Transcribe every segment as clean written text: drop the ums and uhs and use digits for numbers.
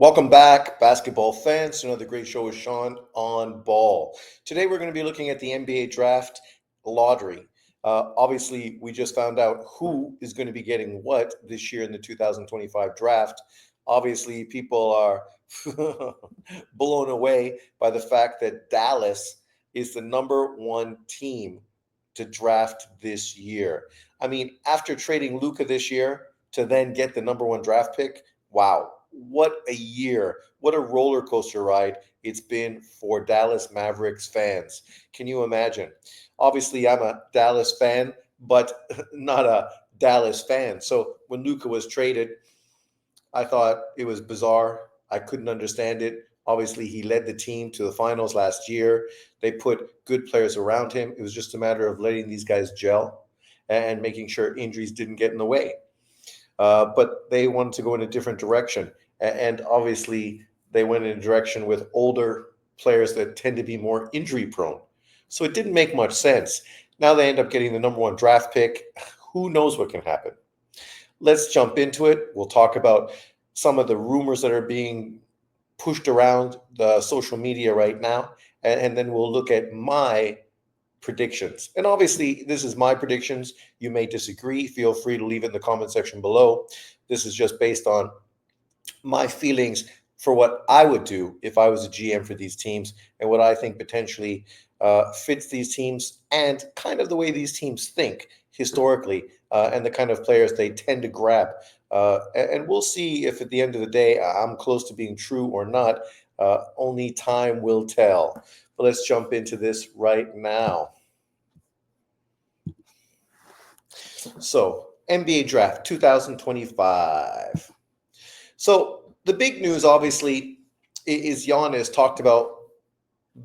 Welcome back, basketball fans, to another great show with Sean on Ball. Today we're going to be looking at the NBA draft lottery. Obviously, we just found out who is going to be getting what this year in the 2025 draft. Obviously, people are blown away by the fact that Dallas is the number one team to draft this year. I mean, after trading Luka this year to then get the number one draft pick, wow, what a year. What a roller coaster ride it's been for Dallas Mavericks fans. Can you imagine? Obviously, I'm a Dallas fan, but not a Dallas fan. So when Luka was traded, I thought it was bizarre. I couldn't understand it. Obviously, he led the team to the finals last year. They put good players around him. It was just a matter of letting these guys gel and making sure injuries didn't get in the way. But they wanted to go in a different direction. And obviously, they went in a direction with older players that tend to be more injury prone. So it didn't make much sense. Now they end up getting the number one draft pick. Who knows what can happen? Let's jump into it. We'll talk about some of the rumors that are being pushed around the social media right now. And then we'll look at my predictions. And obviously, this is my predictions. You may disagree. Feel free to leave it in the comment section below. This is just based on my feelings for what I would do if I was a GM for these teams and what I think potentially fits these teams and kind of the way these teams think historically and the kind of players they tend to grab. And we'll see if at the end of the day I'm close to being true or not. Only time will tell. But let's jump into this right now. So, NBA Draft 2025. So, the big news, obviously, is Giannis talked about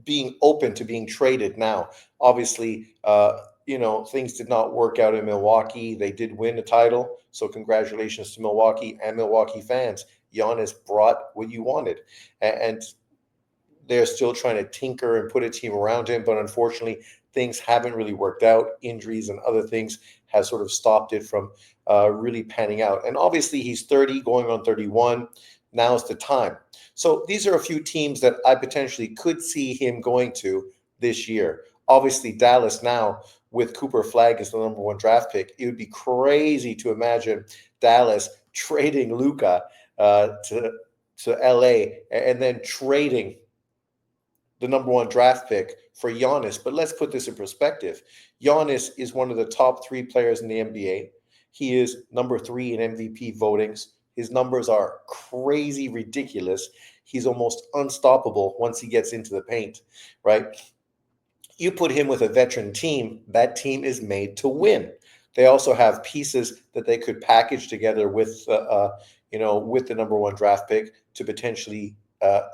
being open to being traded now. Obviously, things did not work out in Milwaukee. They did win a title. So, congratulations to Milwaukee and Milwaukee fans. Giannis brought what you wanted. And they're still trying to tinker and put a team around him. But unfortunately, things haven't really worked out. Injuries and other things have sort of stopped it from really panning out. And obviously, he's 30, going on 31. Now's the time. So these are a few teams that I potentially could see him going to this year. Obviously, Dallas now with Cooper Flag as the number one draft pick. It would be crazy to imagine Dallas trading Luka to LA and then trading the number one draft pick for Giannis. But let's put this in perspective. Giannis is one of the top three players in the NBA. He is number three in MVP votings. His numbers are crazy ridiculous. He's almost unstoppable once he gets into the paint, right? You put him with a veteran team, that team is made to win. They also have pieces that they could package together with, with the number one draft pick to potentially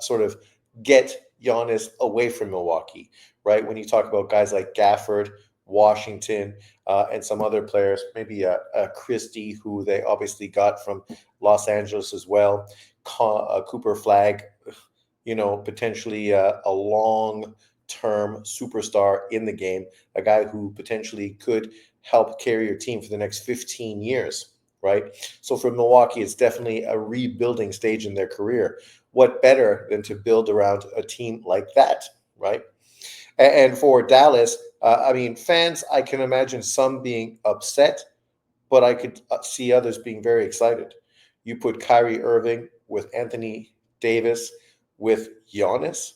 sort of get Giannis away from Milwaukee, right? When you talk about guys like Gafford, Washington, and some other players, maybe a Christie, who they obviously got from Los Angeles as well, Cooper Flag, potentially a long-term superstar in the game, a guy who potentially could help carry your team for the next 15 years, right? So for Milwaukee, it's definitely a rebuilding stage in their career. What better than to build around a team like that, right? And for Dallas, fans, I can imagine some being upset, but I could see others being very excited. You put Kyrie Irving with Anthony Davis with Giannis.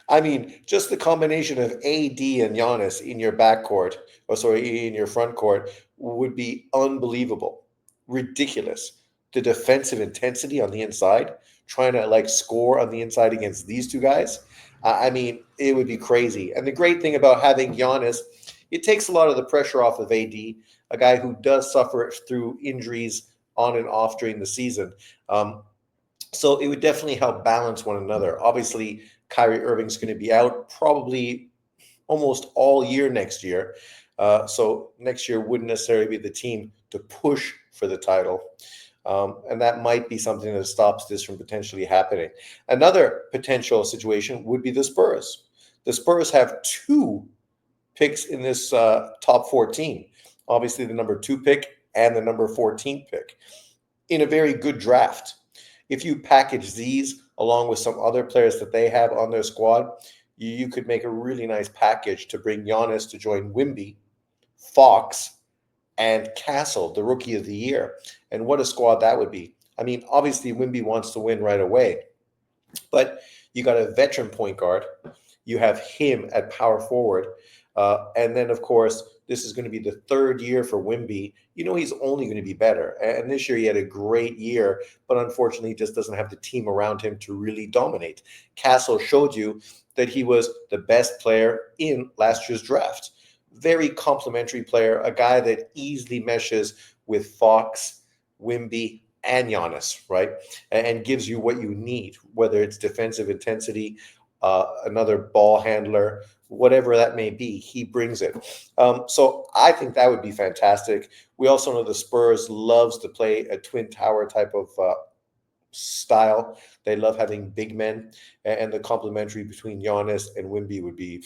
I mean, just the combination of AD and Giannis in your backcourt, in your front court, would be unbelievable, ridiculous. The defensive intensity on the inside, trying to score on the inside against these two guys. It would be crazy. And the great thing about having Giannis, it takes a lot of the pressure off of AD, a guy who does suffer through injuries on and off during the season. So it would definitely help balance one another. Obviously, Kyrie Irving's going to be out probably almost all year next year. So next year wouldn't necessarily be the team to push for the title. And that might be something that stops this from potentially happening. Another potential situation would be the Spurs. The Spurs have two picks in this top 14. Obviously, the number 2 pick and the number 14 pick. in a very good draft. If you package these along with some other players that they have on their squad, you could make a really nice package to bring Giannis to join Wimby, Fox, and Castle, the rookie of the year. And what a squad that would be. I mean, obviously, Wimby wants to win right away, but you got a veteran point guard. You have him at power forward. And then, of course, this is going to be the third year for Wimby. You know, he's only going to be better. And this year he had a great year, but unfortunately, he just doesn't have the team around him to really dominate. Castle showed you that he was the best player in last year's draft. Very complimentary player, a guy that easily meshes with Fox, Wimby, and Giannis, right? And gives you what you need, whether it's defensive intensity, another ball handler, whatever that may be, he brings it. So I think that would be fantastic. We also know the Spurs loves to play a twin tower type of style. They love having big men, and the complementary between Giannis and Wimby would be,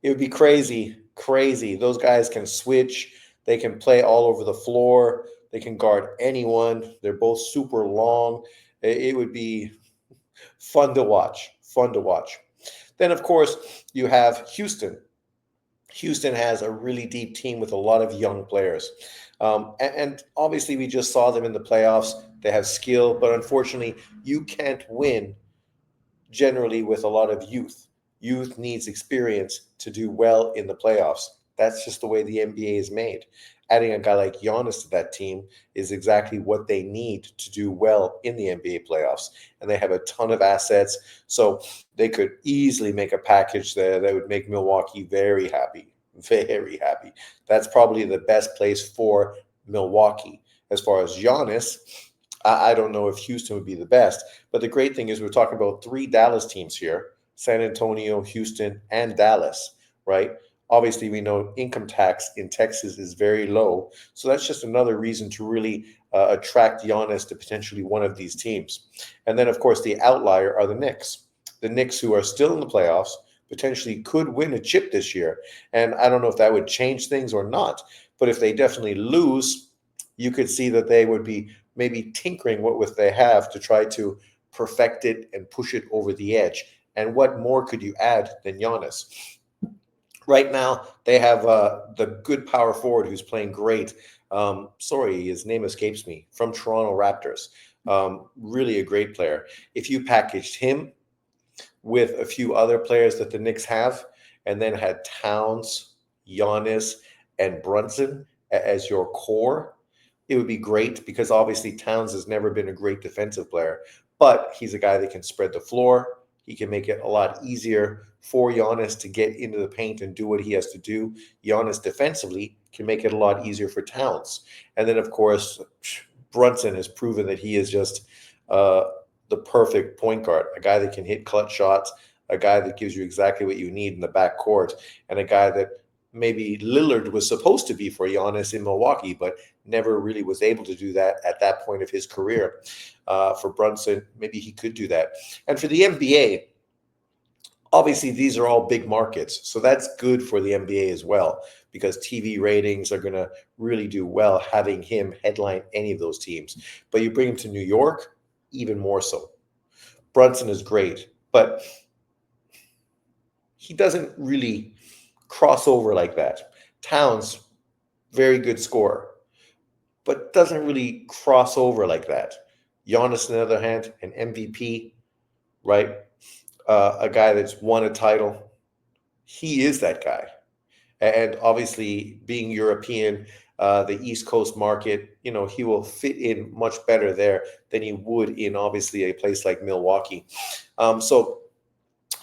it would be crazy, crazy. Those guys can switch. They can play all over the floor. They can guard anyone. They're both super long. It would be fun to watch. Fun to watch. Then, of course, you have Houston. Houston has a really deep team with a lot of young players. And obviously, we just saw them in the playoffs. They have skill, but unfortunately, you can't win generally with a lot of youth. Youth needs experience to do well in the playoffs. That's just the way the NBA is made. Adding a guy like Giannis to that team is exactly what they need to do well in the NBA playoffs. And they have a ton of assets. So they could easily make a package there that would make Milwaukee very happy. Very happy. That's probably the best place for Milwaukee. As far as Giannis, I don't know if Houston would be the best. But the great thing is we're talking about three Dallas teams here: San Antonio, Houston, and Dallas, right? Obviously, we know income tax in Texas is very low. So that's just another reason to really attract Giannis to potentially one of these teams. And then, of course, the outlier are the Knicks. The Knicks, who are still in the playoffs, potentially could win a chip this year. And I don't know if that would change things or not. But if they definitely lose, you could see that they would be maybe tinkering what they have to try to perfect it and push it over the edge. And what more could you add than Giannis? Right now, they have the good power forward who's playing great. Sorry, his name escapes me, from Toronto Raptors. Really a great player. If you packaged him with a few other players that the Knicks have, and then had Towns, Giannis, and Brunson as your core, it would be great, because obviously Towns has never been a great defensive player, but he's a guy that can spread the floor. He can make it a lot easier for Giannis to get into the paint and do what he has to do. Giannis defensively can make it a lot easier for Towns. And then, of course, Brunson has proven that he is just the perfect point guard, a guy that can hit clutch shots, a guy that gives you exactly what you need in the backcourt, and a guy that maybe Lillard was supposed to be for Giannis in Milwaukee, but never really was able to do that at that point of his career. For Brunson, maybe he could do that. And for the NBA, obviously these are all big markets, so that's good for the NBA as well, because TV ratings are going to really do well having him headline any of those teams. But you bring him to New York, even more so. Brunson is great, but he doesn't really cross over like that. Towns, very good scorer, but doesn't really cross over like that. Giannis, on the other hand, an MVP, right? A guy that's won a title. He is that guy. And obviously, being European, the East Coast market, he will fit in much better there than he would in obviously a place like Milwaukee. So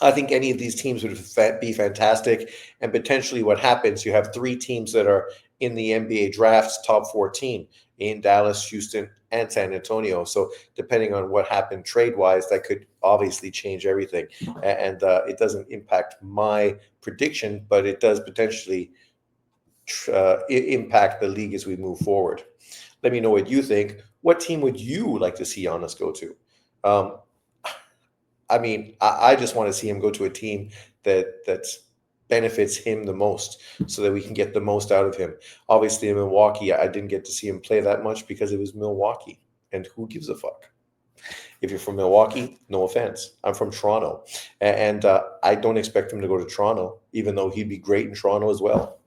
I think any of these teams would be fantastic. And potentially what happens, you have three teams that are in the NBA draft's top 14 in Dallas, Houston, and San Antonio. So depending on what happened trade-wise, that could obviously change everything. And it doesn't impact my prediction, but it does potentially impact the league as we move forward. Let me know what you think. What team would you like to see Giannis go to? I mean, I just want to see him go to a team that's benefits him the most so that we can get the most out of him. Obviously, in Milwaukee, I didn't get to see him play that much because it was Milwaukee. And who gives a fuck? If you're from Milwaukee, no offense. I'm from Toronto. And I don't expect him to go to Toronto, even though he'd be great in Toronto as well.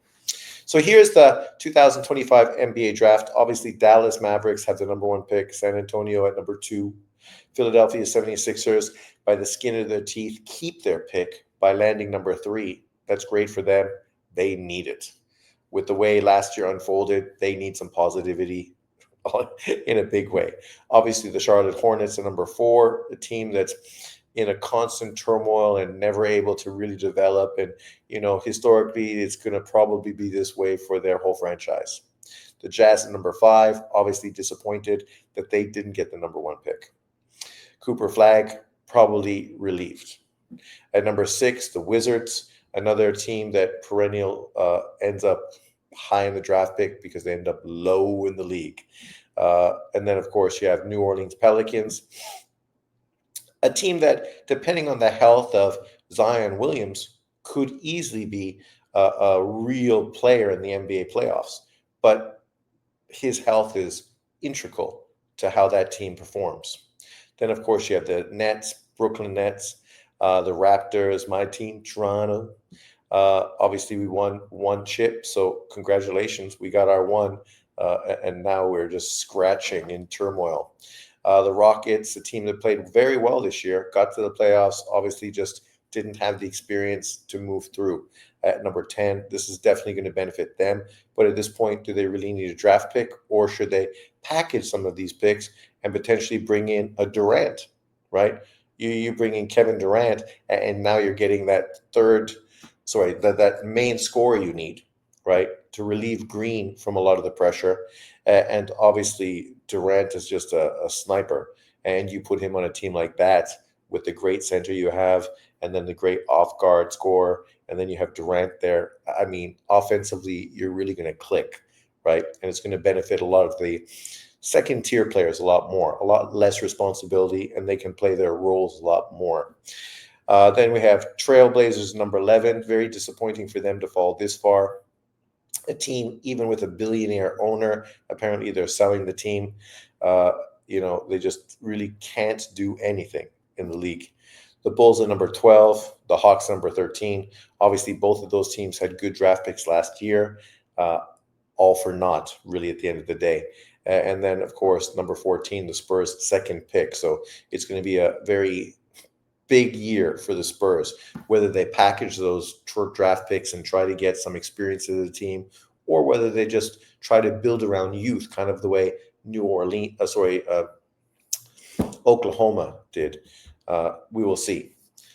So here's the 2025 NBA draft. Obviously, Dallas Mavericks have the number one pick, San Antonio at number two. Philadelphia 76ers, by the skin of their teeth, keep their pick by landing number three. That's great for them. They need it. With the way last year unfolded, they need some positivity in a big way. Obviously, the Charlotte Hornets are number four, a team that's in a constant turmoil and never able to really develop. And, historically, it's going to probably be this way for their whole franchise. The Jazz at number five, obviously disappointed that they didn't get the number one pick. Cooper Flag, probably relieved. At number six, the Wizards, another team that perennial ends up high in the draft pick because they end up low in the league. And then, of course, you have New Orleans Pelicans, a team that, depending on the health of Zion Williams, could easily be a real player in the NBA playoffs. But his health is integral to how that team performs. Then, of course, you have the Nets, Brooklyn Nets, the Raptors, my team, Toronto. Obviously, we won one chip, so congratulations. We got our one, and now we're just scratching in turmoil. The Rockets, a team that played very well this year, got to the playoffs, obviously just didn't have the experience to move through. At number 10, this is definitely going to benefit them. But at this point, do they really need a draft pick, or should they package some of these picks and potentially bring in a Durant, right? You bring in Kevin Durant, and now you're getting that that main scorer you need, right, to relieve Green from a lot of the pressure. And obviously, Durant is just a sniper. And you put him on a team like that with the great center you have, and then the great off-guard scorer, and then you have Durant there. I mean, offensively, you're really going to click, right? And it's going to benefit a lot of the second-tier players a lot less responsibility, and they can play their roles a lot more. Then we have Trailblazers, number 11. Very disappointing for them to fall this far. A team, even with a billionaire owner, apparently they're selling the team. They just really can't do anything in the league. The Bulls are number 12, the Hawks number 13. Obviously, both of those teams had good draft picks last year, all for naught, really, at the end of the day. And then, of course, number 14, the Spurs' second pick. So it's going to be a very big year for the Spurs, whether they package those draft picks and try to get some experience to the team, or whether they just try to build around youth, kind of the way Oklahoma did. We will see.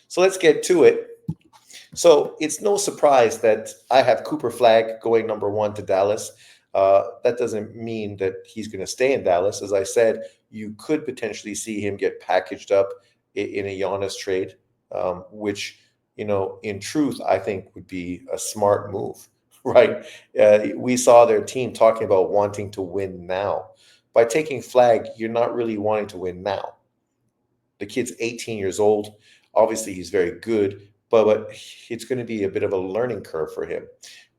So let's get to it. So it's no surprise that I have Cooper Flag going number one to Dallas. That doesn't mean that he's going to stay in Dallas. As I said, you could potentially see him get packaged up in a Giannis trade, which, in truth, I think would be a smart move, right? We saw their team talking about wanting to win now. By taking Flag, you're not really wanting to win now. The kid's 18 years old. Obviously, he's very good, but it's going to be a bit of a learning curve for him,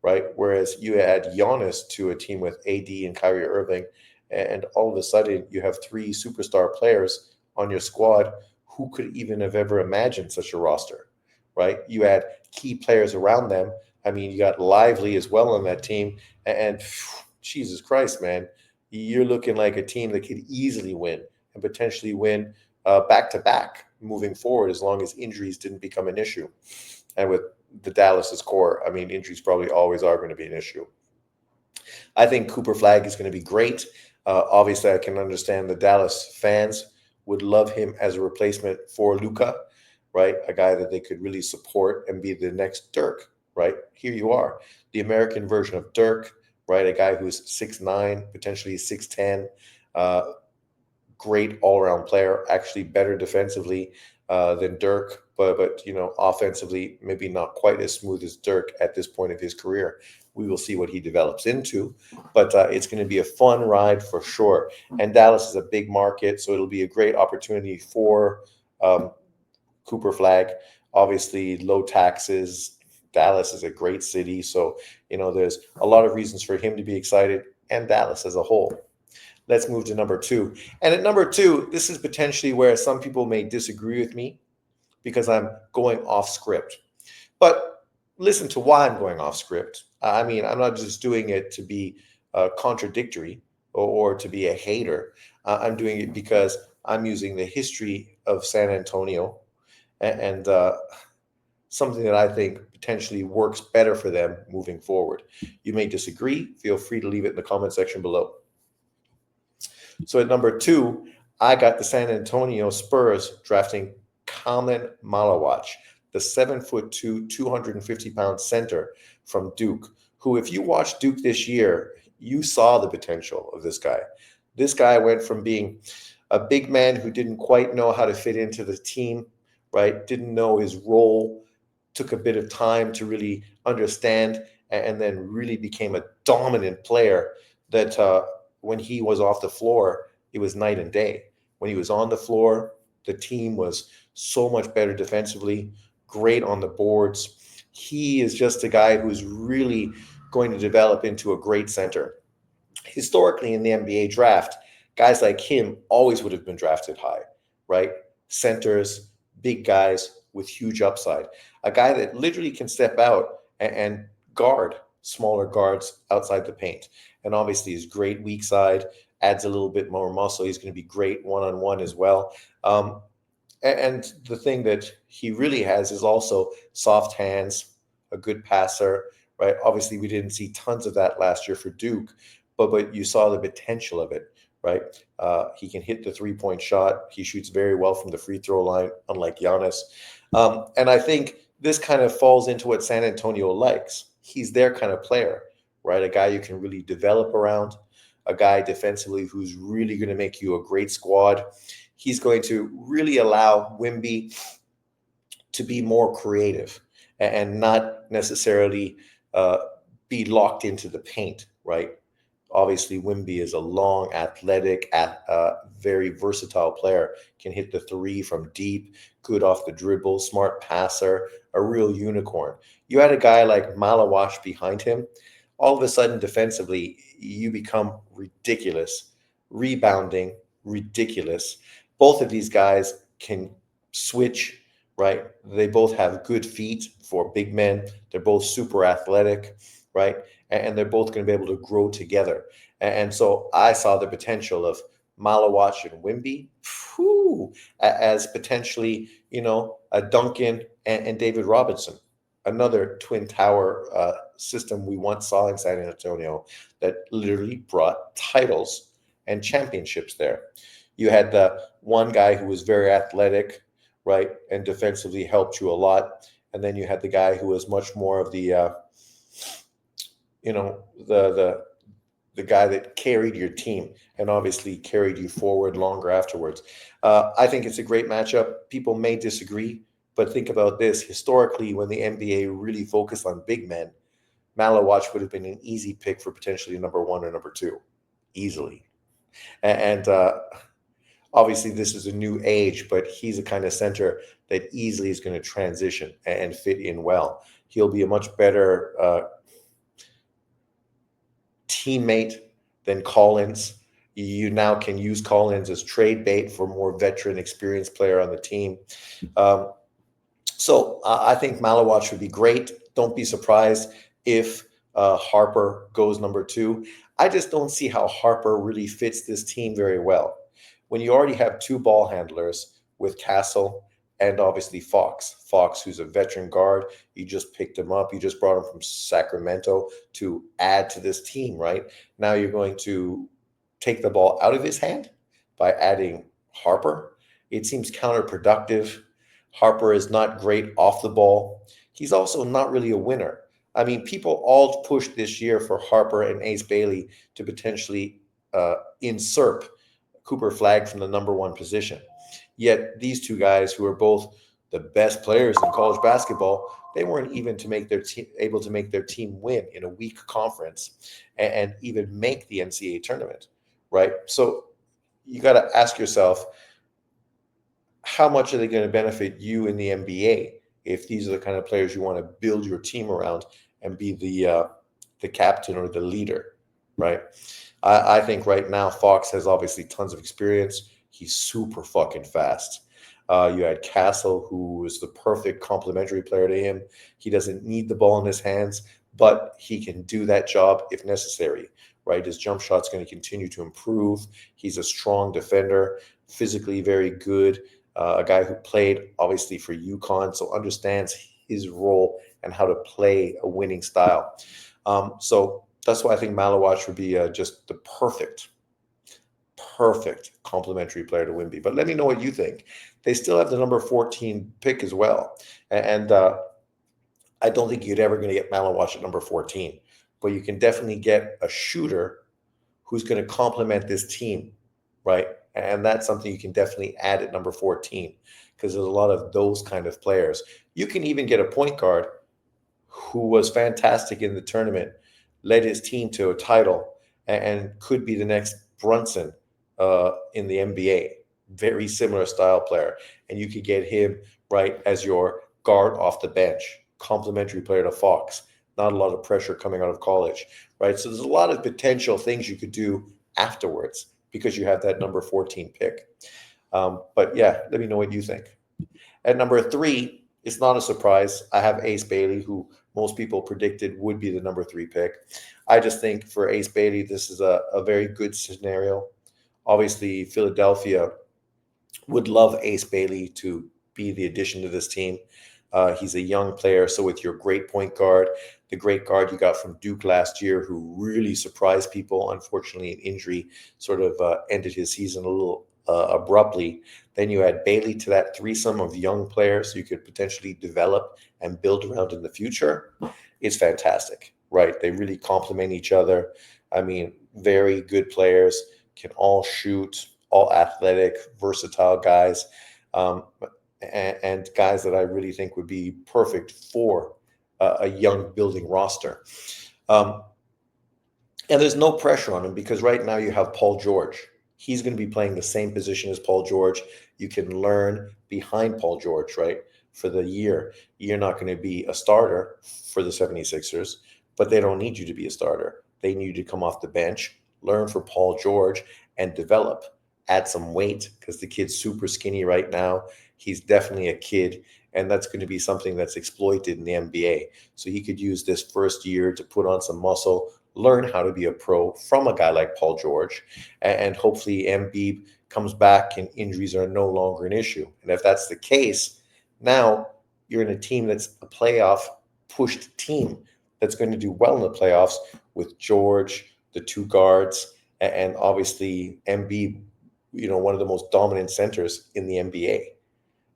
right? Whereas you add Giannis to a team with AD and Kyrie Irving, and all of a sudden you have three superstar players on your squad. Who could even have ever imagined such a roster, right? You add key players around them. I mean, you got Lively as well on that team, and Jesus Christ, man, you're looking like a team that could easily win and potentially win back-to-back moving forward, as long as injuries didn't become an issue. And with the Dallas's core, I mean, injuries probably always are going to be an issue. I think Cooper Flag is going to be great. Obviously, I can understand the Dallas fans would love him as a replacement for Luka, right? A guy that they could really support and be the next Dirk, right? Here you are, the American version of Dirk, right? A guy who's 6'9", potentially 6'10", great all-around player, actually better defensively than Dirk, but offensively maybe not quite as smooth as Dirk at this point of his career. We will see what he develops into, but it's going to be a fun ride for sure. And Dallas is a big market, so it'll be a great opportunity for Cooper Flag. Obviously, low taxes, Dallas is a great city. So, there's a lot of reasons for him to be excited and Dallas as a whole. Let's move to number two. And at number two, this is potentially where some people may disagree with me because I'm going off script. But listen to why I'm going off script. I mean, I'm not just doing it to be contradictory or to be a hater. I'm doing it because I'm using the history of San Antonio and something that I think potentially works better for them moving forward. You may disagree. Feel free to leave it in the comment section below. So at number two, I got the San Antonio Spurs drafting Colin Malawach, the 7'2", 250-pound center from Duke, who, if you watched Duke this year, you saw the potential of this guy. This guy went from being a big man who didn't quite know how to fit into the team, right? Didn't know his role, took a bit of time to really understand, and then really became a dominant player that when he was off the floor, it was night and day. When he was on the floor, the team was so much better defensively, great on the boards. He is just a guy who's really going to develop into a great center. Historically in the NBA draft, guys like him always would have been drafted high, right? Centers, big guys with huge upside. A guy that literally can step out and guard smaller guards outside the paint. And obviously is great weak side, adds a little bit more muscle. He's going to be great one-on-one as well. And the thing that he really has is also soft hands, a good passer, right? Obviously, we didn't see tons of that last year for Duke, but you saw the potential of it, right? He can hit the three-point shot. He shoots very well from the free throw line, unlike Giannis. And I think this kind of falls into what San Antonio likes. He's their kind of player, right? A guy you can really develop around, a guy defensively who's really going to make you a great squad. He's going to really allow Wemby to be more creative and not necessarily be locked into the paint, right? Obviously, Wemby is a long, athletic, very versatile player. Can hit the three from deep, good off the dribble, smart passer, a real unicorn. You had a guy like Malawach behind him. All of a sudden, defensively, you become ridiculous. Rebounding, ridiculous. Both of these guys can switch, right? They both have good feet for big men. They're both super athletic, right? And they're both going to be able to grow together. And so I saw the potential of Malawach and Wemby as potentially, a Duncan and David Robinson, another twin tower system we once saw in San Antonio that literally brought titles and championships there. You had the one guy who was very athletic, right, and defensively helped you a lot. And then you had the guy who was much more of the the guy that carried your team and obviously carried you forward longer afterwards. I think it's a great matchup. People may disagree, but think about this. Historically, when the NBA really focused on big men, Malawach would have been an easy pick for potentially number one or number two, easily. And obviously, this is a new age, but he's a kind of center that easily is going to transition and fit in well. He'll be a much better teammate than Collins. You now can use Collins as trade bait for more veteran, experienced player on the team. So I think Malawach would be great. Don't be surprised if Harper goes number two. I just don't see how Harper really fits this team very well. When you already have two ball handlers with Castle and obviously Fox, who's a veteran guard, you just picked him up. You just brought him from Sacramento to add to this team, right? Now you're going to take the ball out of his hand by adding Harper. It seems counterproductive. Harper is not great off the ball. He's also not really a winner. I mean, people all pushed this year for Harper and Ace Bailey to potentially usurp Cooper Flag from the number one position. Yet these two guys, who are both the best players in college basketball, they weren't even to make their team able to make their team win in a weak conference and even make the NCAA tournament, right? So you got to ask yourself, how much are they going to benefit you in the NBA if these are the kind of players you want to build your team around and be the captain or the leader, right? I think right now Fox has obviously tons of experience. He's super fucking fast. You had Castle, who is the perfect complementary player to him. He doesn't need the ball in his hands, but he can do that job if necessary, right? His jump shot's going to continue to improve. He's a strong defender, physically very good. A guy who played obviously for UConn, so understands his role and how to play a winning style. So that's why I think Malawach would be just the perfect complementary player to Wimby. But let me know what you think. They still have the number 14 pick as well. And I don't think you're ever going to get Malawach at number 14. But you can definitely get a shooter who's going to complement this team, right? And that's something you can definitely add at number 14 because there's a lot of those kind of players. You can even get a point guard who was fantastic in the tournament, led his team to a title, and could be the next Brunson in the NBA. Very similar style player. And you could get him, right, as your guard off the bench, complementary player to Fox. Not a lot of pressure coming out of college, right? So there's a lot of potential things you could do afterwards because you have that number 14 pick. But yeah, let me know what you think. At number 3, it's not a surprise. I have Ace Bailey, who most people predicted would be the number 3 pick. I just think for Ace Bailey, this is a very good scenario. Obviously, Philadelphia would love Ace Bailey to be the addition to this team. He's a young player, so with your great point guard, the great guard you got from Duke last year, who really surprised people, unfortunately, an injury sort of ended his season a little abruptly. Then you add Bailey to that threesome of young players you could potentially develop and build around in the future. It's fantastic, right? They really complement each other. I mean, very good players, can all shoot, all athletic, versatile guys. And guys that I really think would be perfect for a young building roster. Um, and there's no pressure on him because right now you have Paul George. He's going to be playing the same position as Paul George. You can learn behind Paul George, right? For the year, you're not going to be a starter for the 76ers, but they don't need you to be a starter. They need you to come off the bench, learn for Paul George, and develop. Add some weight because the kid's super skinny right now. He's definitely a kid, and that's going to be something that's exploited in the NBA. So he could use this first year to put on some muscle, learn how to be a pro from a guy like Paul George, and hopefully Embiid comes back and injuries are no longer an issue. And if that's the case, now you're in a team that's a playoff pushed team that's going to do well in the playoffs with George, the two guards, and obviously Embiid, one of the most dominant centers in the NBA,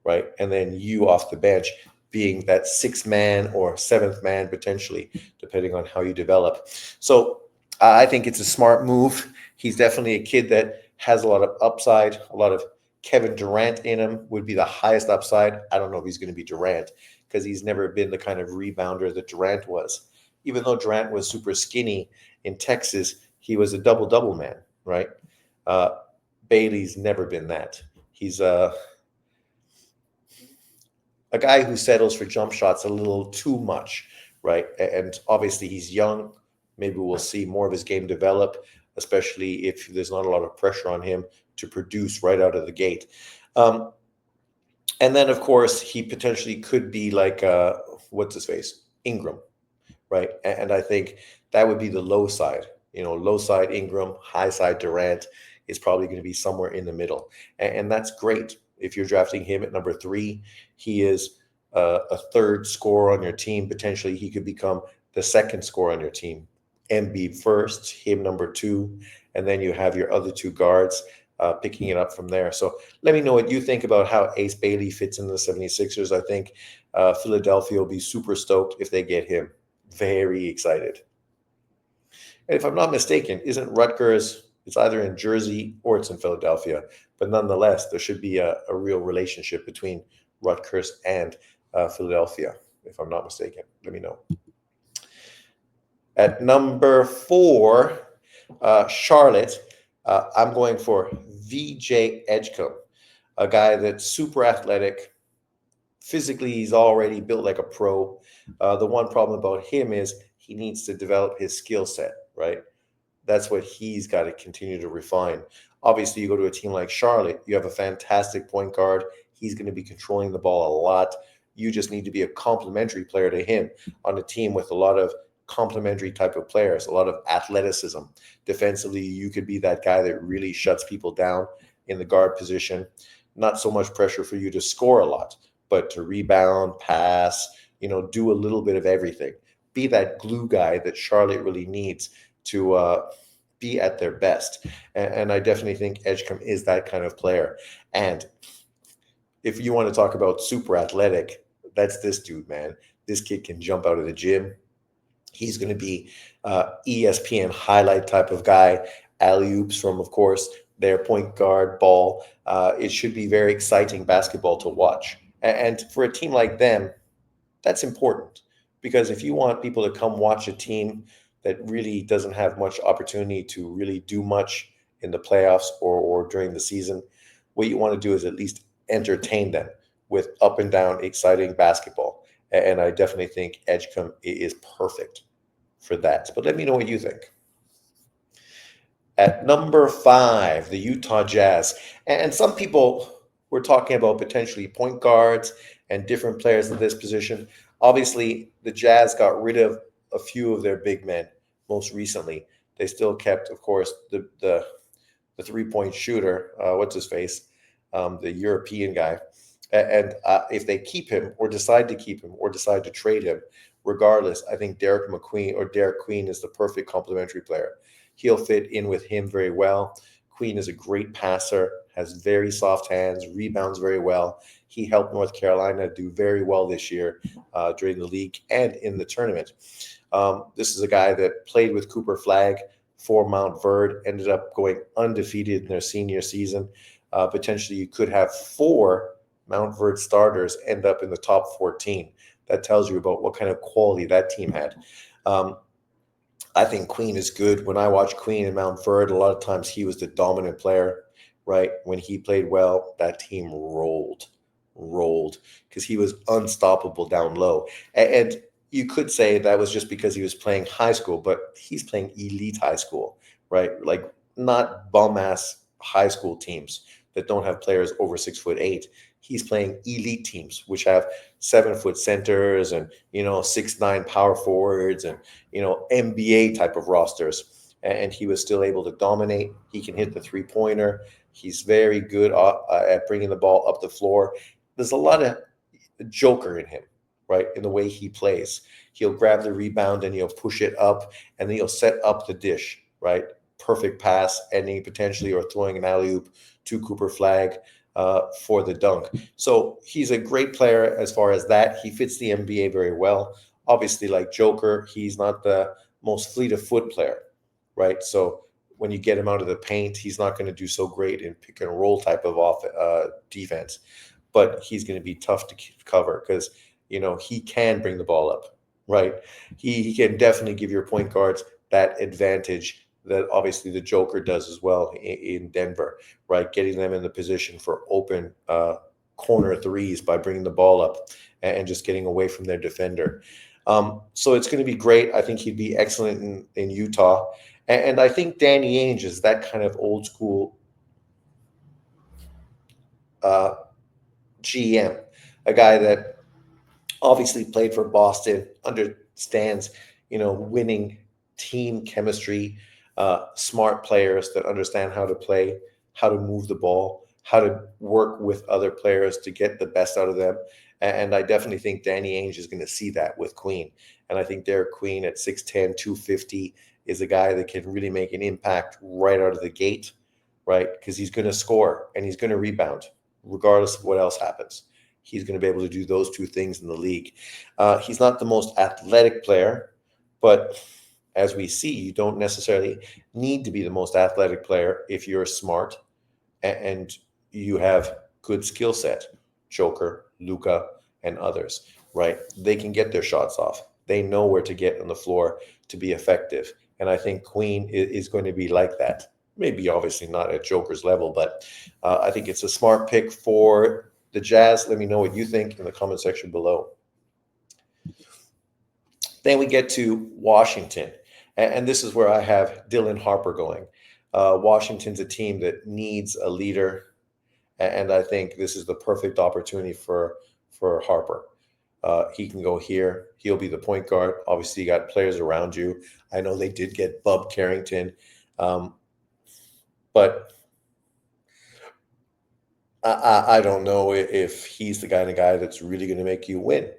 right? And then you off the bench being that sixth man or seventh man potentially, depending on how you develop. So I think it's a smart move. He's definitely a kid that has a lot of upside, a lot of Kevin Durant in him would be the highest upside. I don't know if he's going to be Durant because he's never been the kind of rebounder that Durant was. Even though Durant was super skinny in Texas, he was a double-double man, right? Bailey's never been that. He's a guy who settles for jump shots a little too much, right? And obviously he's young. Maybe we'll see more of his game develop, especially if there's not a lot of pressure on him to produce right out of the gate. And then, of course, he potentially could be like, what's his face? Ingram, right? And I think that would be the low side. Low side Ingram, high side Durant is probably going to be somewhere in the middle. And that's great. If you're drafting him at number 3, he is a third scorer on your team. Potentially, he could become the second scorer on your team. Embiid first, him number 2, and then you have your other 2 guards picking it up from there. So let me know what you think about how Ace Bailey fits into the 76ers. I think Philadelphia will be super stoked if they get him. Very excited. And if I'm not mistaken, isn't Rutgers, it's either in Jersey or it's in Philadelphia. But nonetheless, there should be a real relationship between Rutgers and Philadelphia, if I'm not mistaken. Let me know. At number 4, Charlotte, I'm going for VJ Edgecombe, a guy that's super athletic, Physically, he's already built like a pro. The one problem about him is he needs to develop his skill set, right? That's what he's got to continue to refine. Obviously, you go to a team like Charlotte, you have a fantastic point guard. He's going to be controlling the ball a lot. You just need to be a complementary player to him on a team with a lot of complementary type of players, a lot of athleticism. Defensively, you could be that guy that really shuts people down in the guard position. Not so much pressure for you to score a lot, but to rebound, pass, do a little bit of everything. Be that glue guy that Charlotte really needs to be at their best. And I definitely think Edgecombe is that kind of player. And if you want to talk about super athletic, that's this dude, man. This kid can jump out of the gym. He's going to be ESPN highlight type of guy. Alley oops from, of course, their point guard ball. It should be very exciting basketball to watch. And for a team like them, that's important, because if you want people to come watch a team that really doesn't have much opportunity to really do much in the playoffs or during the season, what you want to do is at least entertain them with up and down exciting basketball. And I definitely think Edgecombe is perfect for that. But let me know what you think. At number 5, the Utah Jazz. And some people were talking about potentially point guards and different players in this position. Obviously, the Jazz got rid of a few of their big men most recently. They still kept, of course, the three-point shooter, what's his face, the European guy. And if they keep him or decide to keep him or decide to trade him, regardless, I think Derek Queen is the perfect complementary player. He'll fit in with him very well. Queen is a great passer, has very soft hands, rebounds very well. He helped North Carolina do very well this year during the league and in the tournament. This is a guy that played with Cooper Flagg for Mount Verde, ended up going undefeated in their senior season. Potentially, you could have 4 Mount Verde starters end up in the top 14. That tells you about what kind of quality that team had. I think Queen is good. When I watch Queen in Mount Verde, a lot of times he was the dominant player, right? When he played well, that team rolled, because he was unstoppable down low. And you could say that was just because he was playing high school, but he's playing elite high school, right? Like not bum-ass high school teams that don't have players over 6'8". He's playing elite teams, which have 7-foot centers and 6'9" power forwards and NBA type of rosters. And he was still able to dominate. He can hit the 3-pointer. He's very good at bringing the ball up the floor. There's a lot of joker in him, right? In the way he plays, he'll grab the rebound and he'll push it up, and then he'll set up the dish, right? Perfect pass, ending potentially or throwing an alley oop to Cooper Flagg for the dunk. So he's a great player as far as that. He fits the NBA very well. Obviously, like Joker, he's not the most fleet of foot player, right? So when you get him out of the paint, he's not going to do so great in pick and roll type of defense. But he's going to be tough to cover because he can bring the ball up, right? He can definitely give your point guards that advantage that obviously the Joker does as well in Denver, right? Getting them in the position for open corner threes by bringing the ball up and just getting away from their defender. So it's going to be great. I think he'd be excellent in Utah. And I think Danny Ainge is that kind of old school GM, a guy that obviously played for Boston, understands, winning team chemistry, smart players that understand how to play, how to move the ball, how to work with other players to get the best out of them. And I definitely think Danny Ainge is going to see that with Queen. And I think Derek Queen at 6'10", 250 is a guy that can really make an impact right out of the gate, right? Because he's going to score and he's going to rebound regardless of what else happens. He's going to be able to do those 2 things in the league. He's not the most athletic player, but as we see, you don't necessarily need to be the most athletic player if you're smart and you have good skill set. Joker, Luka, and others, right? They can get their shots off. They know where to get on the floor to be effective. And I think Queen is going to be like that. Maybe obviously not at Joker's level, but I think it's a smart pick for the the Jazz. Let me know what you think in the comment section below. Then we get to Washington. And this is where I have Dylan Harper going. Washington's a team that needs a leader. And I think this is the perfect opportunity for Harper. He can go here. He'll be the point guard. Obviously, you got players around you. I know they did get Bub Carrington, but I don't know if he's the kind of guy that's really going to make you win,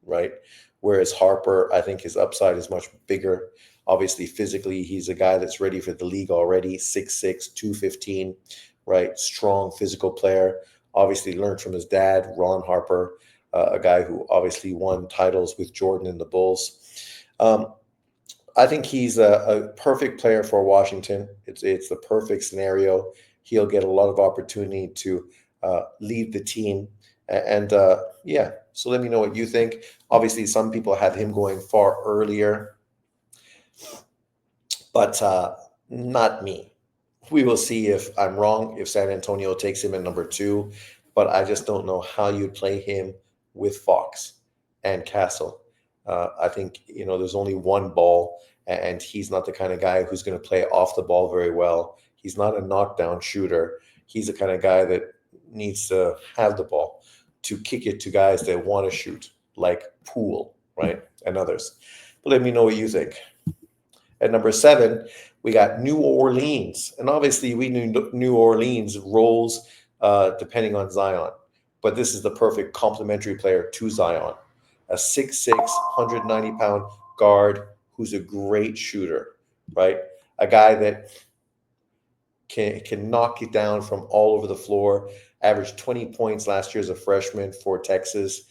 right? Whereas Harper, I think his upside is much bigger. Obviously, physically, he's a guy that's ready for the league already, 6'6", 215, right? Strong physical player. Obviously, learned from his dad, Ron Harper, a guy who obviously won titles with Jordan and the Bulls. I think he's a perfect player for Washington. It's the perfect scenario. He'll get a lot of opportunity to lead the team. And yeah, so let me know what you think. Obviously, some people have him going far earlier, but not me. We will see if I'm wrong, if San Antonio takes him at number 2, but I just don't know how you'd play him with Fox and Castle. I think, there's only one ball, and he's not the kind of guy who's going to play off the ball very well. He's not a knockdown shooter. He's the kind of guy that needs to have the ball to kick it to guys that want to shoot, like Poole, right, and others. But let me know what you think. At number 7, we got New Orleans. And obviously, we knew New Orleans rolls depending on Zion. But this is the perfect complementary player to Zion. A 6'6", 190-pound guard who's a great shooter, right? A guy that can knock it down from all over the floor. Averaged 20 points last year as a freshman for Texas.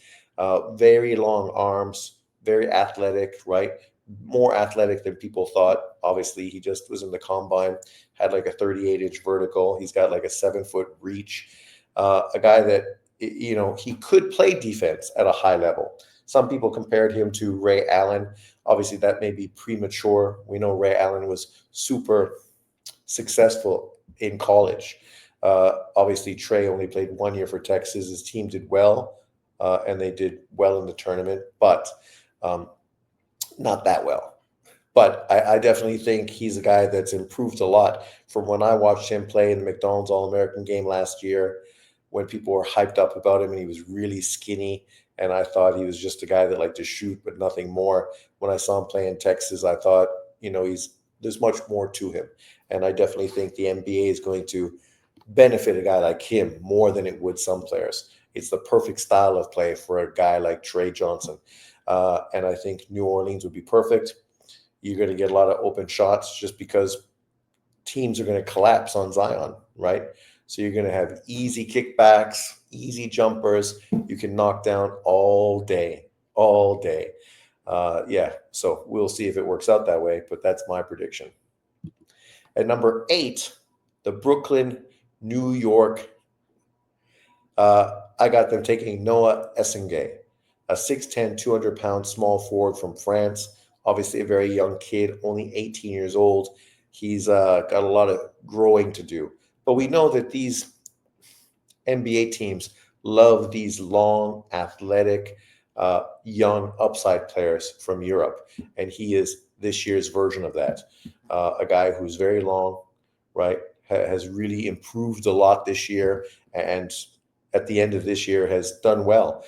Very long arms, very athletic, right? More athletic than people thought. Obviously, he just was in the combine, had like a 38-inch vertical. He's got like a 7-foot reach. A guy that, he could play defense at a high level. Some people compared him to Ray Allen. Obviously, that may be premature. We know Ray Allen was super successful in college. Obviously, Trey only played 1 year for Texas. His team did well, and they did well in the tournament, but not that well. But I definitely think he's a guy that's improved a lot from when I watched him play in the McDonald's All-American game last year, when people were hyped up about him and he was really skinny. And I thought he was just a guy that liked to shoot, but nothing more. When I saw him play in Texas, I thought, there's much more to him. And I definitely think the NBA is going to benefit a guy like him more than it would some players. It's the perfect style of play for a guy like Trey Johnson. And I think New Orleans would be perfect. You're going to get a lot of open shots just because teams are going to collapse on Zion, right? So you're going to have easy kickbacks, easy jumpers. You can knock down all day, all day. Yeah, so we'll see if it works out that way, but that's my prediction. At number 8, the Brooklyn, New York. I got them taking Noah Essengay, a 6'10", 200-pound small forward from France. Obviously, a very young kid, only 18 years old. He's got a lot of growing to do. But we know that these NBA teams love these long, athletic, young upside players from Europe. And he is this year's version of that. A guy who's very long, right, has really improved a lot this year. And at the end of this year has done well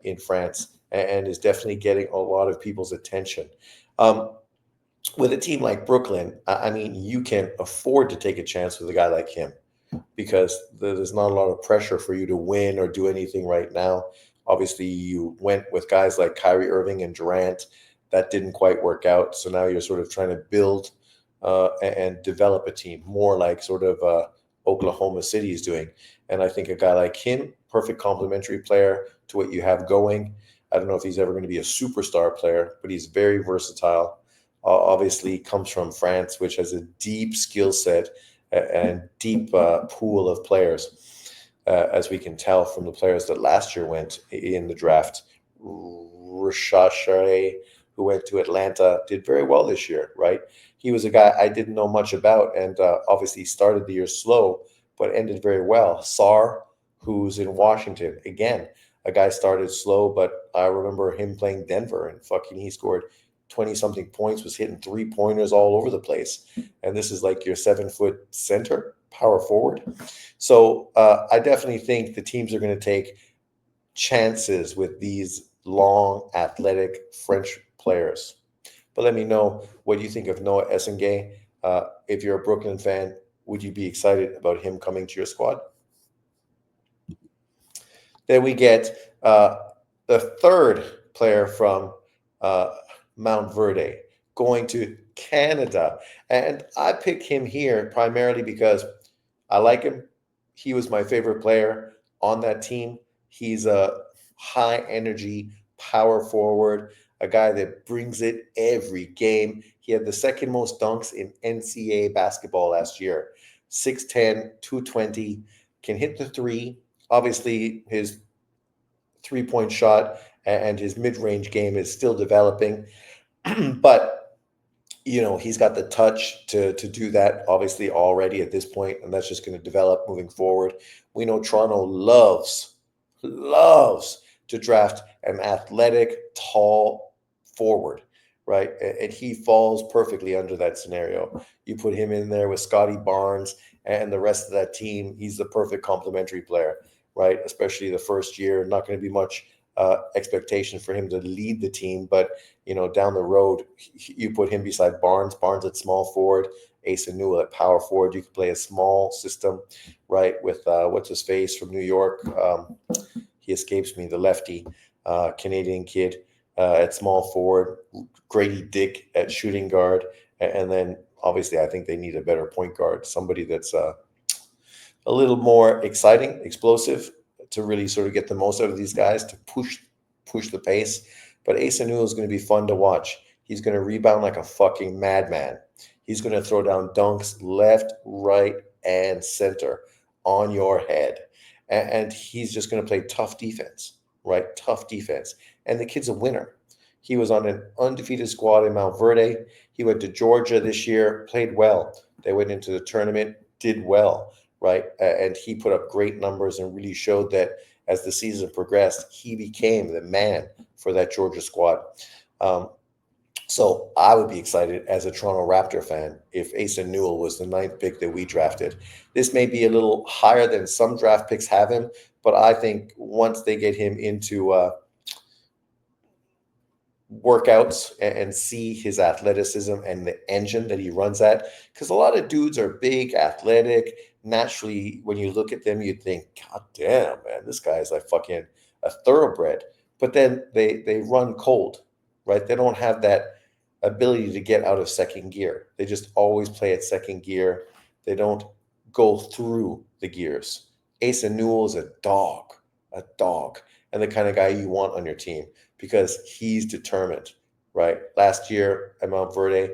in France and is definitely getting a lot of people's attention. With a team like Brooklyn, I mean, you can afford to take a chance with a guy like him because there's not a lot of pressure for you to win or do anything right now. Obviously, you went with guys like Kyrie Irving and Durant. That didn't quite work out. So now you're sort of trying to build and develop a team more like sort of Oklahoma City is doing. And I think a guy like him, perfect complementary player to what you have going. I don't know if he's ever going to be a superstar player, but he's very versatile. Obviously comes from France, which has a deep skill set and deep pool of players, as we can tell from the players that last year went in the draft. Rashad, who went to Atlanta, did very well this year, right? He was a guy I didn't know much about, and obviously started the year slow, but ended very well. Sarr, who's in Washington. Again, a guy started slow, but I remember him playing Denver and fucking he scored 20 something points, was hitting 3 pointers all over the place. And this is like your 7 foot center, power forward. So I definitely think the teams are going to take chances with these long, athletic French players. But let me know what you think of Noah Essengay. If you're a Brooklyn fan, would you be excited about him coming to your squad? Then we get the third player from uh, Mount Verde going to Canada. And I picked him here primarily because I like him. He was my favorite player on that team. He's a high energy power forward, a guy that brings it every game. He had the second most dunks in NCAA basketball last year. 6'10, 220, can hit the three. Obviously, his 3 point shot and his mid range game is still developing. But he's got the touch to do that obviously already at this point, and that's just going to develop moving forward. We know Toronto loves to draft an athletic, tall forward, right? And he falls perfectly under that scenario. You put him in there with Scotty Barnes and the rest of that team, he's the perfect complementary player, right? Especially the first year, not going to be much expectation for him to lead the team, but down the road, you put him beside Barnes at small forward, Asa Newell at power forward. You could play a small system, right, with what's his face from New York. He escapes me, the lefty Canadian kid at small forward, Grady Dick at shooting guard, and then obviously I think they need a better point guard, somebody that's a little more exciting, explosive, to really sort of get the most out of these guys to push the pace. But Asa Newell is going to be fun to watch. He's going to rebound like a fucking madman. He's going to throw down dunks left, right, and center on your head. And he's just going to play tough defense, right? Tough defense. And the kid's a winner. He was on an undefeated squad in Mount Verde. He went to Georgia this year, played well. They went into the tournament, did well, right? And he put up great numbers and really showed that as the season progressed, he became the man for that Georgia squad. So I would be excited as a Toronto Raptor fan if Asa Newell was the ninth pick that we drafted. This may be a little higher than some draft picks have him, but I think once they get him into workouts and see his athleticism and the engine that he runs at, because a lot of dudes are big, athletic. Naturally, when you look at them, you think, God damn, man, this guy is like fucking a thoroughbred. But then they run cold, right? They don't have that ability to get out of second gear. They just always play at second gear. They don't go through the gears. Asa Newell is a dog, and the kind of guy you want on your team because he's determined, right? Last year at Mount Verde,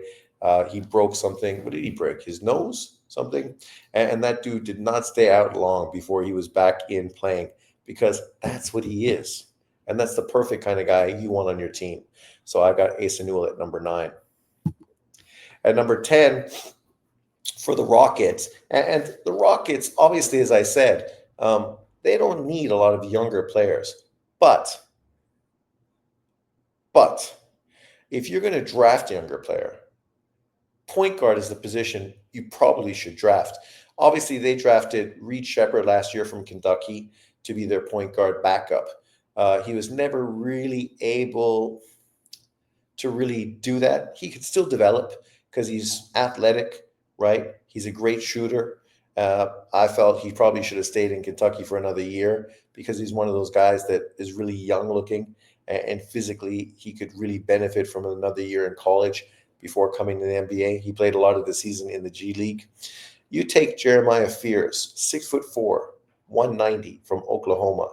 he broke something. What did he break? His nose? Something? And that dude did not stay out long before he was back in playing because that's what he is. And that's the perfect kind of guy you want on your team. So I got Asa Newell at number 9. At number 10 for the Rockets. And the Rockets, obviously, as I said, they don't need a lot of younger players. But if you're going to draft a younger player, point guard is the position you probably should draft. Obviously, they drafted Reed Sheppard last year from Kentucky to be their point guard backup. He was never really able to really do that. He could still develop because he's athletic, right? He's a great shooter. I felt he probably should have stayed in Kentucky for another year because he's one of those guys that is really young looking and physically he could really benefit from another year in college before coming to the NBA. He played a lot of the season in the G League. You take Jeremiah Fears, 6'4", 190 from Oklahoma.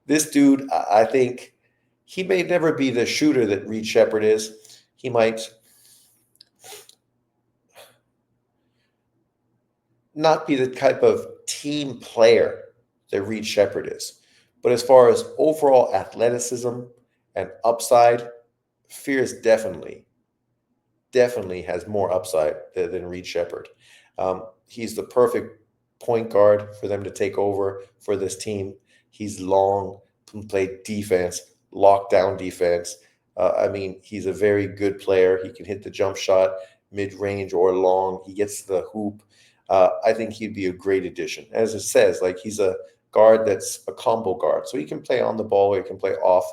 This dude, I think he may never be the shooter that Reed Sheppard is. He might not be the type of team player that Reed Sheppard is. But as far as overall athleticism and upside, Fears definitely has more upside than Reed Sheppard. He's the perfect point guard for them to take over for this team. He's long, can play defense, lockdown defense. I mean, he's a very good player. He can hit the jump shot, mid range or long. He gets to the hoop. I think he'd be a great addition. As it says, like he's a guard that's a combo guard, so he can play on the ball or he can play off.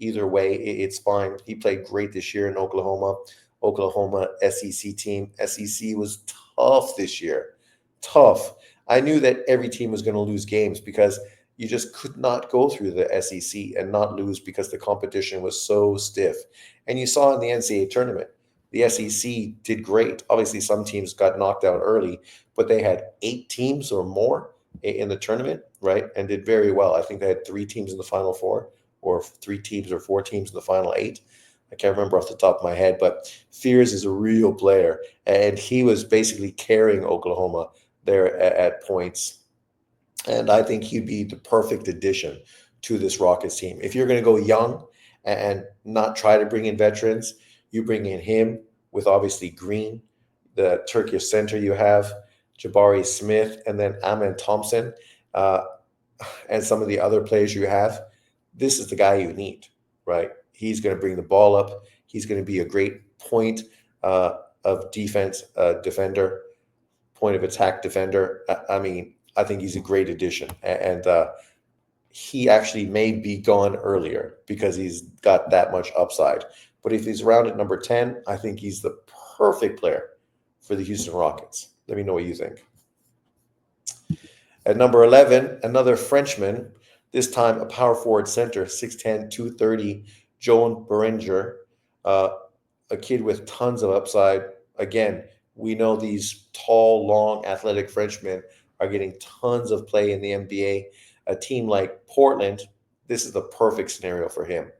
Either way, it's fine. He played great this year in Oklahoma. Oklahoma SEC team. SEC was tough this year. Tough. I knew that every team was going to lose games because you just could not go through the SEC and not lose because the competition was so stiff. And you saw in the NCAA tournament, the SEC did great. Obviously, some teams got knocked out early, but they had 8 teams or more in the tournament, right? And did very well. I think they had 3 teams in the Final Four, or 3 teams or 4 teams in the Final Eight. I can't remember off the top of my head, but Fears is a real player, and he was basically carrying Oklahoma there at points. And I think he'd be the perfect addition to this Rockets team. If you're going to go young and not try to bring in veterans, you bring in him with obviously Green, the Turkish center you have, Jabari Smith, and then Amen Thompson, uh, and some of the other players you have. This is the guy you need, right? He's going to bring the ball up. He's going to be a great point of defense defender, point of attack defender. I mean, I think he's a great addition, and he actually may be gone earlier because he's got that much upside. But if he's around at number 10, I think he's the perfect player for the Houston Rockets. Let me know what you think. At number 11, another Frenchman, this time a power forward center, 6'10", 230, Joan Beringer, uh, a kid with tons of upside. Again, we know these tall, long, athletic Frenchmen are getting tons of play in the NBA. A team like Portland, this is the perfect scenario for him,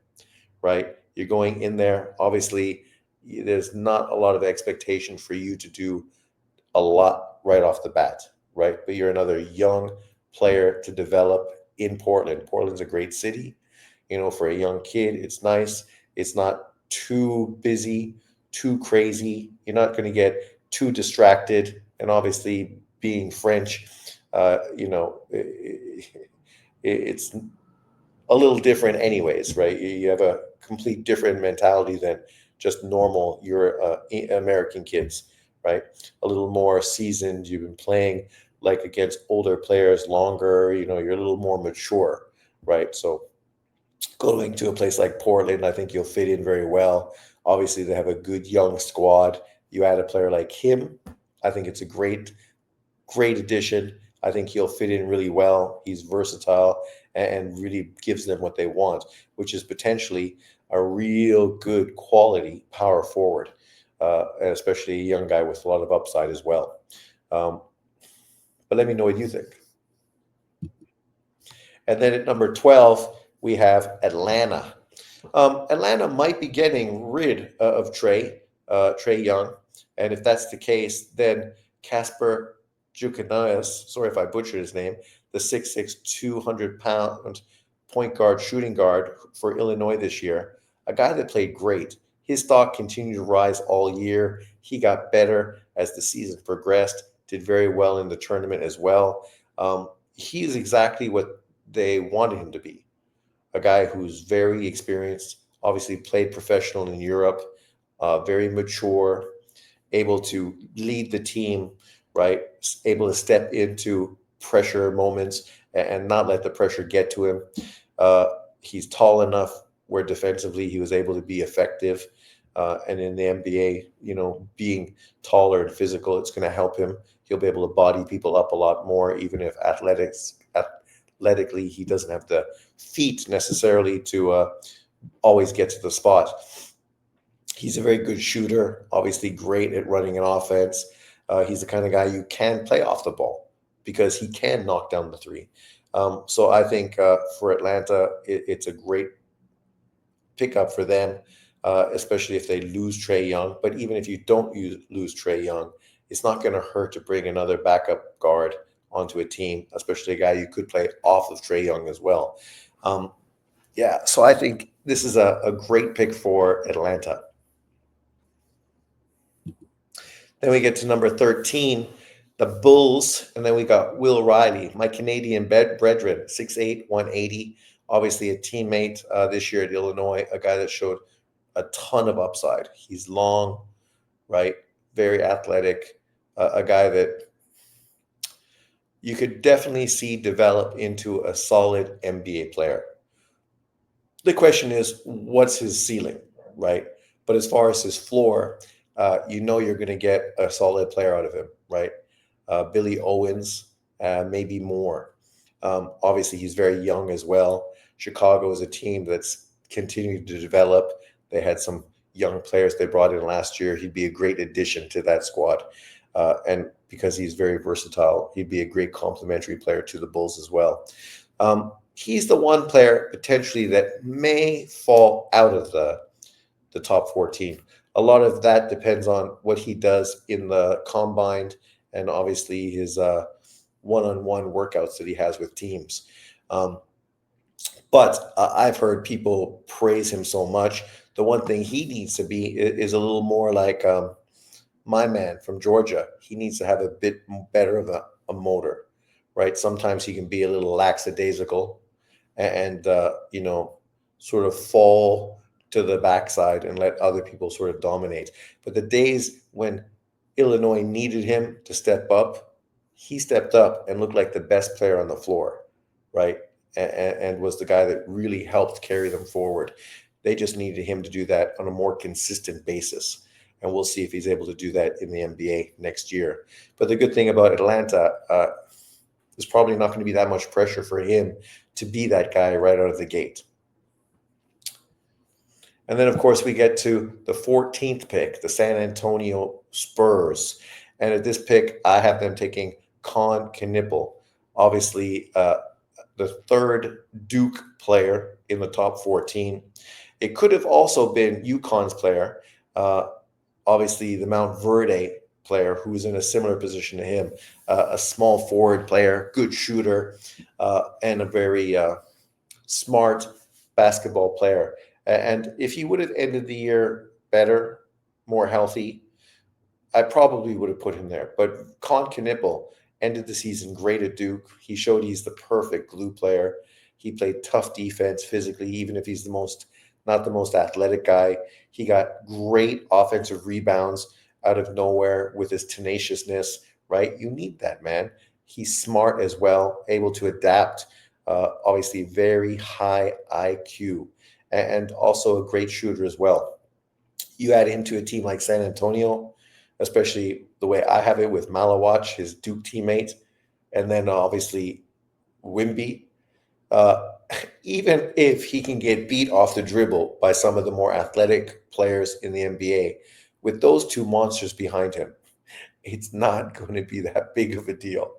right? You're going in there. Obviously, there's not a lot of expectation for you to do a lot right off the bat, right? But you're another young player to develop in Portland. Portland's a great city. You know, for a young kid, it's nice. It's not too busy, too crazy. You're not going to get too distracted. And obviously, being French, it's a little different, anyways, right? You have a complete different mentality than just normal American kids, right? A little more seasoned. You've been playing like against older players longer. You know, you're a little more mature, right? So going to a place like Portland, I think you'll fit in very well. Obviously, they have a good young squad. You add a player like him, I think it's a great addition. I think he'll fit in really well. He's versatile and really gives them what they want, which is potentially a real good quality power forward, and especially a young guy with a lot of upside as well. Um, but let me know what you think. And then at number 12, we have Atlanta. Atlanta might be getting rid of Trey Young. And if that's the case, then Casper Jukinas, sorry if I butchered his name, the 6'6", 200-pound point guard, shooting guard for Illinois this year, a guy that played great. His stock continued to rise all year. He got better as the season progressed, did very well in the tournament as well. He is exactly what they wanted him to be, a guy who's very experienced, obviously played professional in Europe, very mature, able to lead the team, right? Able to step into pressure moments and not let the pressure get to him. He's tall enough where defensively he was able to be effective. And in the NBA, you know, being taller and physical, it's going to help him. He'll be able to body people up a lot more, even if athletically he doesn't have the feet necessarily to always get to the spot. He's a very good shooter, obviously great at running an offense. He's the kind of guy you can play off the ball because he can knock down the three. So I think for Atlanta, it's a great pickup for them, especially if they lose Trey Young. But even if you don't lose Trey Young, it's not going to hurt to bring another backup guard onto a team, especially a guy you could play off of Trey Young as well. So I think this is a great pick for Atlanta. Then we get to number 13. The Bulls, and then we got Will Riley, my Canadian brethren, 6'8", 180. Obviously a teammate this year at Illinois, a guy that showed a ton of upside. He's long, right? Very athletic, a guy that you could definitely see develop into a solid NBA player. The question is, what's his ceiling, right? But as far as his floor, you're going to get a solid player out of him, right? Billy Owens, maybe more. Obviously, he's very young as well. Chicago is a team that's continuing to develop. They had some young players they brought in last year. He'd be a great addition to that squad. And because he's very versatile, he'd be a great complementary player to the Bulls as well. He's the one player potentially that may fall out of the top 14. A lot of that depends on what he does in the combine and obviously his one-on-one workouts that he has with teams. But I've heard people praise him so much. The one thing he needs to be is a little more like my man from Georgia. He needs to have a bit better of a motor, right? Sometimes he can be a little lackadaisical and sort of fall to the backside and let other people sort of dominate. But the days when Illinois needed him to step up, he stepped up and looked like the best player on the floor, right? And was the guy that really helped carry them forward. They just needed him to do that on a more consistent basis. And we'll see if he's able to do that in the NBA next year. But the good thing about Atlanta, there's probably not going to be that much pressure for him to be that guy right out of the gate. And then, of course, we get to the 14th pick, the San Antonio Spurs. And at this pick, I have them taking Con Knipple, obviously the third Duke player in the top 14. It could have also been UConn's player, obviously the Mount Verde player who's in a similar position to him, a small forward player, good shooter, and a very smart basketball player. And if he would have ended the year better, more healthy, I probably would have put him there. But Con Knipple ended the season great at Duke. He showed he's the perfect glue player. He played tough defense physically, even if he's not the most athletic guy. He got great offensive rebounds out of nowhere with his tenaciousness, right? You need that, man. He's smart as well, able to adapt, obviously very high IQ, and also a great shooter as well. You add him to a team like San Antonio, especially the way I have it with Malawach, his Duke teammate, and then obviously Wimby. Even if he can get beat off the dribble by some of the more athletic players in the NBA, with those two monsters behind him, it's not going to be that big of a deal.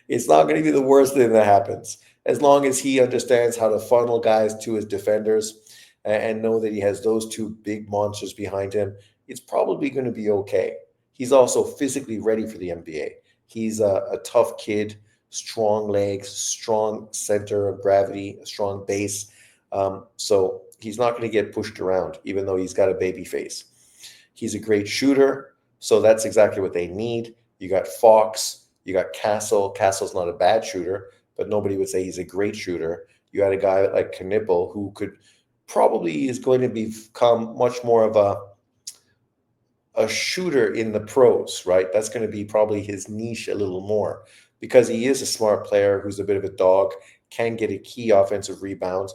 It's not going to be the worst thing that happens. As long as he understands how to funnel guys to his defenders and know that he has those two big monsters behind him, it's probably going to be okay. He's also physically ready for the NBA. He's a tough kid, strong legs, strong center of gravity, a strong base. So he's not going to get pushed around, even though he's got a baby face. He's a great shooter, so that's exactly what they need. You got Fox, you got Castle. Castle's not a bad shooter, but nobody would say he's a great shooter. You got a guy like Knipple who could probably is going to become much more of a shooter in the pros, right? That's going to be probably his niche a little more because he is a smart player who's a bit of a dog, can get a key offensive rebound,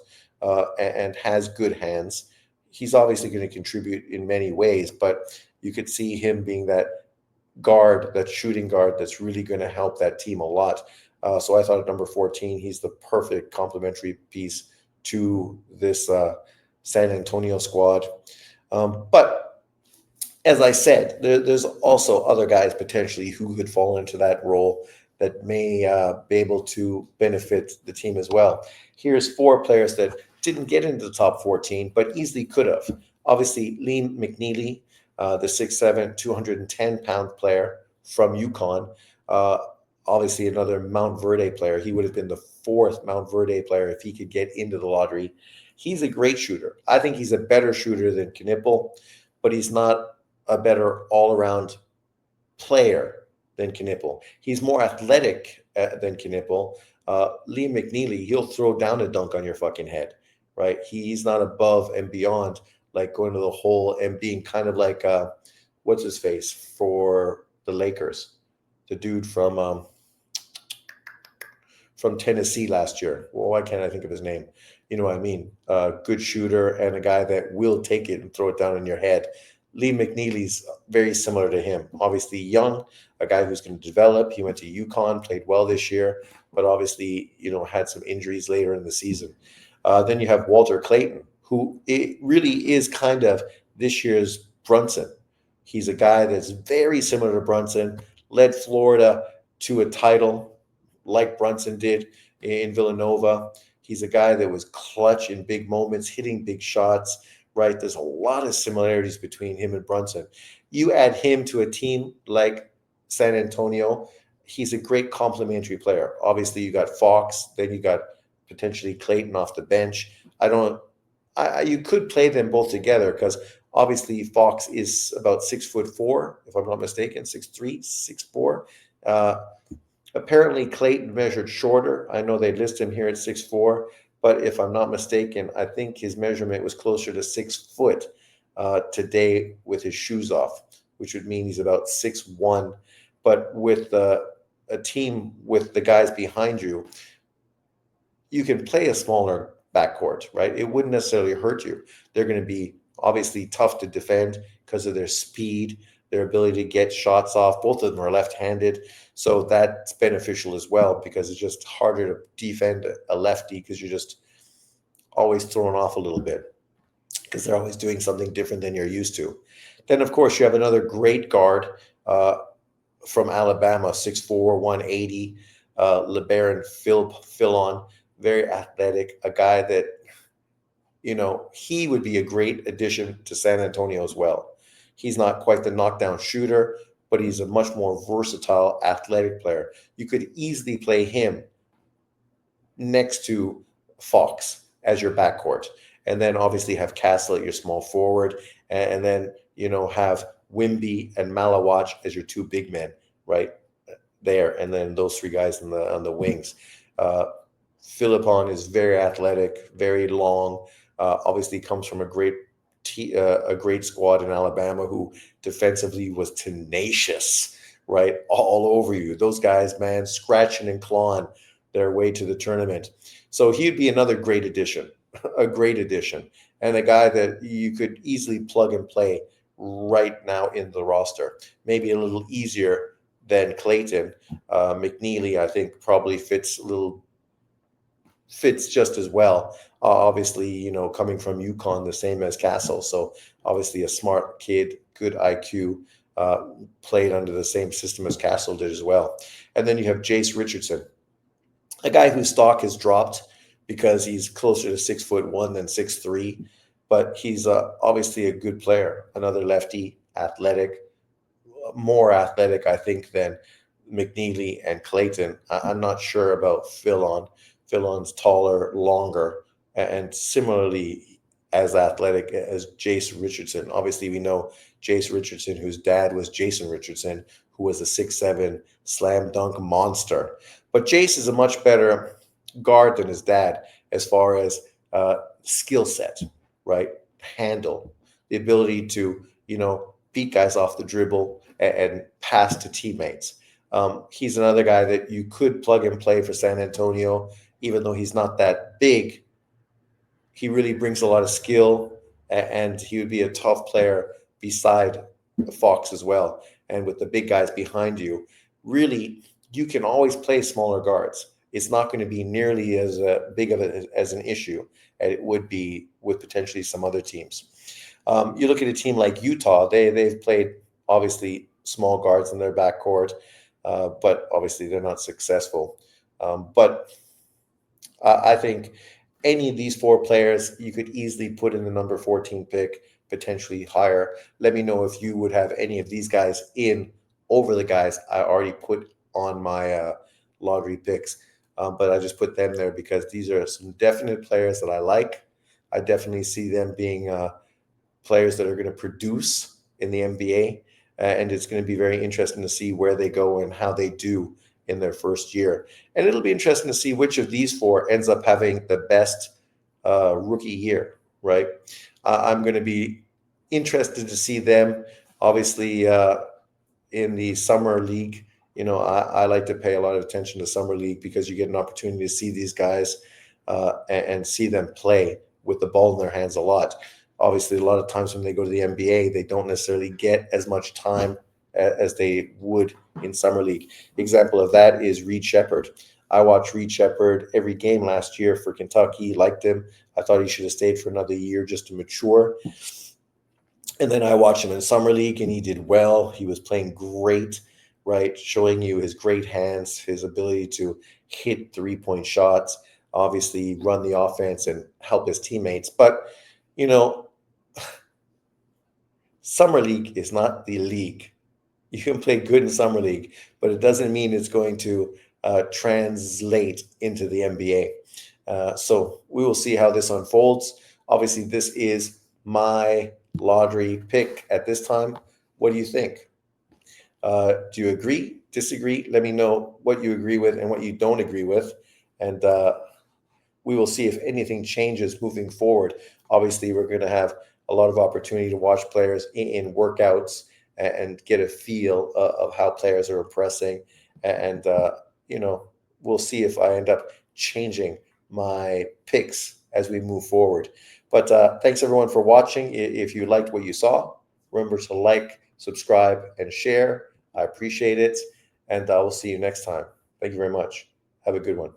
and has good hands. He's obviously going to contribute in many ways, but you could see him being that guard, that shooting guard that's really going to help that team a lot. So I thought at number 14, he's the perfect complementary piece to this San Antonio squad. But as I said, there's also other guys potentially who could fall into that role that may be able to benefit the team as well. Here's 4 players that didn't get into the top 14, but easily could have. Obviously, Liam McNeely, the 6'7", 210-pound player from UConn. Obviously, another Mount Verde player. He would have been the 4th Mount Verde player if he could get into the lottery. He's a great shooter. I think he's a better shooter than Knipple, but he's not a better all-around player than Knipple. He's more athletic than Knipple. Liam McNeely, he'll throw down a dunk on your fucking head, right? He's not above and beyond like going to the hole and being kind of like what's his face for the Lakers, the dude from Tennessee last year. Well, why can't I think of his name? You know what I mean? Good shooter and a guy that will take it and throw it down in your head. Lee McNeely's very similar to him. Obviously young, a guy who's going to develop. He went to UConn, played well this year, but obviously, had some injuries later in the season. Then you have Walter Clayton, who it really is kind of this year's Brunson. He's a guy that's very similar to Brunson, led Florida to a title like Brunson did in Villanova. He's a guy that was clutch in big moments, hitting big shots, right? There's a lot of similarities between him and Brunson. You add him to a team like San Antonio, he's a great complementary player. Obviously, you got Fox, then you got potentially Clayton off the bench. You could play them both together because obviously Fox is about 6'4", if I'm not mistaken, 6'3", 6'4". Apparently, Clayton measured shorter. I know they list him here at 6'4", but if I'm not mistaken, I think his measurement was closer to 6 foot today with his shoes off, which would mean he's about 6'1". But with a team with the guys behind you, you can play a smaller backcourt, right? It wouldn't necessarily hurt you. They're going to be obviously tough to defend because of their speed, their ability to get shots off. Both of them are left-handed, so that's beneficial as well because it's just harder to defend a lefty because you're just always thrown off a little bit because they're always doing something different than you're used to. Then, of course, you have another great guard from Alabama, 6'4", 180, LeBaron Philon, very athletic, a guy that, he would be a great addition to San Antonio as well. He's not quite the knockdown shooter, but he's a much more versatile athletic player. You could easily play him next to Fox as your backcourt, and then obviously have Castle at your small forward, and then have Wimby and Malawach as your two big men right there, and then those three guys on the wings. Philippon is very athletic, very long. Obviously, comes from a great squad in Alabama who defensively was tenacious, right, all over you. Those guys, man, scratching and clawing their way to the tournament. So he'd be another great addition, a great addition, and a guy that you could easily plug and play right now in the roster. Maybe a little easier than Clayton. McNeely, I think, probably fits just as well. Obviously, coming from UConn, the same as Castle. So obviously a smart kid, good IQ, played under the same system as Castle did as well. And then you have Jace Richardson, a guy whose stock has dropped because he's closer to 6'1" than 6'3", but he's obviously a good player. Another lefty, athletic, more athletic, I think, than McNeely and Clayton. I'm not sure about Philon. Philon's taller, longer, and similarly as athletic as Jace Richardson. Obviously, we know Jace Richardson, whose dad was Jason Richardson, who was a 6'7" slam dunk monster. But Jace is a much better guard than his dad as far as skill set, right? Handle, the ability to, beat guys off the dribble and pass to teammates. He's another guy that you could plug and play for San Antonio, even though he's not that big. He really brings a lot of skill, and he would be a tough player beside Fox as well. And with the big guys behind you, really, you can always play smaller guards. It's not going to be nearly as big of as an issue as it would be with potentially some other teams. You look at a team like Utah, they've played, obviously, small guards in their backcourt, but obviously they're not successful. But I think any of these four players you could easily put in the number 14 pick, potentially higher. Let me know if you would have any of these guys in over the guys I already put on my lottery picks. But I just put them there because these are some definite players that I like. I definitely see them being players that are going to produce in the NBA. and it's going to be very interesting to see where they go and how they do in their first year. And it'll be interesting to see which of these four ends up having the best rookie year, right? I'm going to be interested to see them. Obviously, in the summer league, I like to pay a lot of attention to summer league because you get an opportunity to see these guys and see them play with the ball in their hands a lot. Obviously, a lot of times when they go to the NBA, they don't necessarily get as much time as they would in summer league. Example of that is Reed Shepherd. I watched Reed Shepherd every game last year for Kentucky, liked him. I thought he should have stayed for another year just to mature. And then I watched him in summer league, and he did well. He was playing great, right? Showing you his great hands, his ability to hit 3-point shots, obviously run the offense and help his teammates. But you know, summer league is not the league. You can play good in summer league, but it doesn't mean it's going to translate into the NBA. So we will see how this unfolds. Obviously, this is my lottery pick at this time. What do you think? Do you agree, disagree? Let me know what you agree with and what you don't agree with. And we will see if anything changes moving forward. Obviously, we're going to have a lot of opportunity to watch players in workouts and get a feel of how players are impressing. And, we'll see if I end up changing my picks as we move forward. But thanks everyone for watching. If you liked what you saw, remember to like, subscribe, and share. I appreciate it. And I will see you next time. Thank you very much. Have a good one.